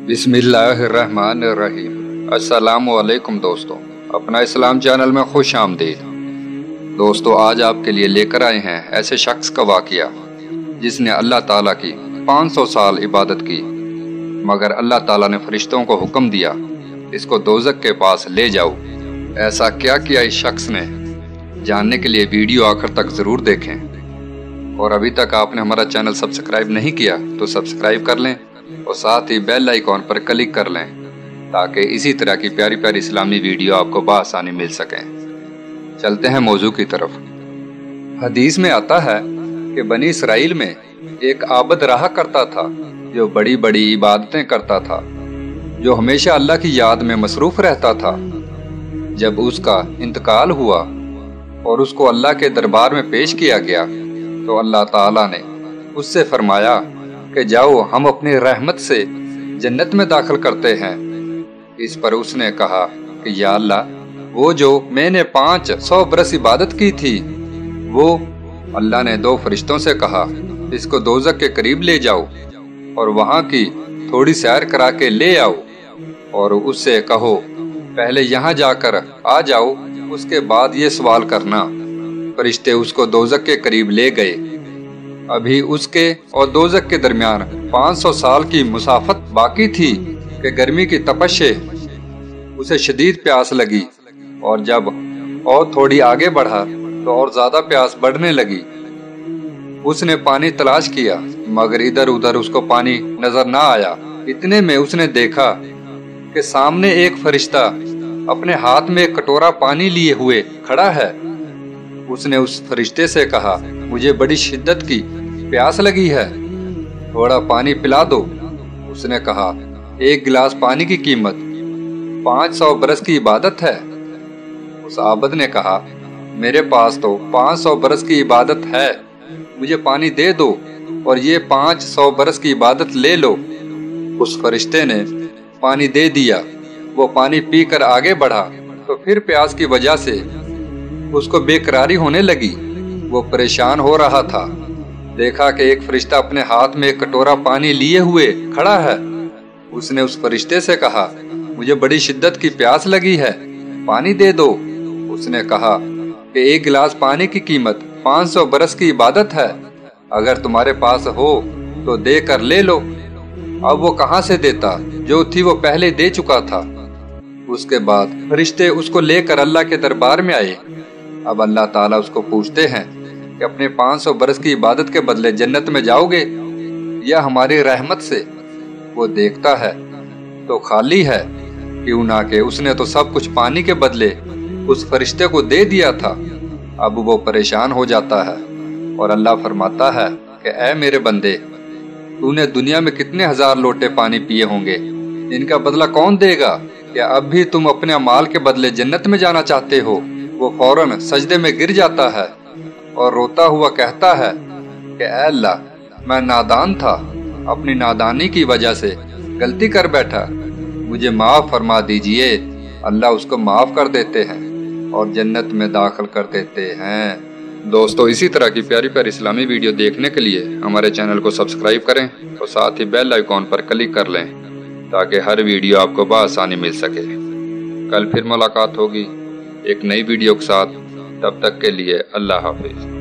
बिस्मिल्लाहिर्रहमानिर्रहीम। अस्सलामुअलैकुम दोस्तों, अपना इस्लाम चैनल में खुश आमदीद। दोस्तों, आज आपके लिए लेकर आए हैं ऐसे शख्स का वाक़या जिसने अल्लाह ताला की 500 साल इबादत की, मगर अल्लाह ताला ने फरिश्तों को हुक्म दिया इसको दोज़ख के पास ले जाओ। ऐसा क्या किया इस शख्स ने, जानने के लिए वीडियो आखिर तक ज़रूर देखें। और अभी तक आपने हमारा चैनल सब्सक्राइब नहीं किया तो सब्सक्राइब कर लें और साथ ही बेल आइकॉन पर क्लिक कर लें ताकि इसी तरह की प्यारी प्यारी इस्लामी वीडियो आपको बआसानी मिल सकें। चलते हैं मौजू की तरफ। हदीस में आता है कि बनी इसराइल में एक आबद रहा करता था जो बड़ी बड़ी इबादतें करता था, जो हमेशा अल्लाह की याद में मसरूफ़ रहता था। जब उसका इंतकाल हुआ और उसको अल्लाह के दरबार में पेश किया गया तो अल्लाह ताला ने उससे फरमाया कि जाओ, हम अपनी रहमत से जन्नत में दाखिल करते हैं। इस पर उसने कहा कि या अल्लाह, वो जो मैंने 500 बरस इबादत की थी वो। अल्लाह ने 2 फरिश्तों से कहा इसको दोज़ख के करीब ले जाओ और वहाँ की थोड़ी सैर करा के ले आओ, और उससे कहो पहले यहाँ जाकर आ जाओ, उसके बाद ये सवाल करना। फरिश्ते उसको दोज़ख के करीब ले गए। अभी उसके और दोज़ख के दरमियान 500 साल की मुसाफत बाकी थी कि गर्मी की तपश से उसे शदीद प्यास लगी, और जब और थोड़ी आगे बढ़ा तो और ज्यादा प्यास बढ़ने लगी। उसने पानी तलाश किया मगर इधर उधर उसको पानी नजर ना आया। इतने में उसने देखा कि सामने एक फरिश्ता अपने हाथ में एक कटोरा पानी लिए हुए खड़ा है। उसने उस फरिश्ते से कहा, मुझे बड़ी शिद्दत की प्यास लगी है, थोड़ा पानी पिला दो। उसने कहा, 1 गिलास पानी की कीमत 500 बरस की इबादत है। उस आबद ने कहा, मेरे पास तो 500 बरस की इबादत है, मुझे पानी दे दो और ये 500 बरस की इबादत ले लो। उस फरिश्ते ने पानी दे दिया। वो पानी पीकर आगे बढ़ा तो फिर प्यास की वजह से उसको बेकरारी होने लगी। वो परेशान हो रहा था। देखा कि एक फरिश्ता अपने हाथ में एक कटोरा पानी लिए हुए खड़ा है। उसने उस फरिश्ते से कहा, मुझे बड़ी शिद्दत की प्यास लगी है, पानी दे दो। उसने कहा कि 1 गिलास पानी की कीमत 500 बरस की इबादत है, अगर तुम्हारे पास हो तो दे कर ले लो। अब वो कहाँ से देता, जो थी वो पहले दे चुका था। उसके बाद फरिश्ते उसको लेकर अल्लाह के दरबार में आए। अब अल्लाह ताला उसको पूछते हैं कि अपने 500 बरस की इबादत के बदले जन्नत में जाओगे या हमारी रहमत से। वो देखता है तो खाली है, क्यों ना कि उसने तो सब कुछ पानी के बदले उस फरिश्ते को दे दिया था। अब वो परेशान हो जाता है और अल्लाह फरमाता है कि ऐ मेरे बंदे, तूने दुनिया में कितने 1000 लोटे पानी पिए होंगे, इनका बदला कौन देगा? क्या अब भी तुम अपने माल के बदले जन्नत में जाना चाहते हो? वो फौरन सजदे में गिर जाता है और रोता हुआ कहता है कि ऐ अल्लाह, मैं नादान था, अपनी नादानी की वजह से गलती कर बैठा, मुझे माफ़ फरमा दीजिए। अल्लाह उसको माफ़ कर देते हैं और जन्नत में दाखिल कर देते हैं। दोस्तों, इसी तरह की प्यारी प्यारी इस्लामी वीडियो देखने के लिए हमारे चैनल को सब्सक्राइब करें और साथ ही बेल आइकॉन पर क्लिक कर लें ताकि हर वीडियो आपको बआसानी मिल सके। कल फिर मुलाकात होगी एक नई वीडियो के साथ। तब तक के लिए अल्लाह हाफिज।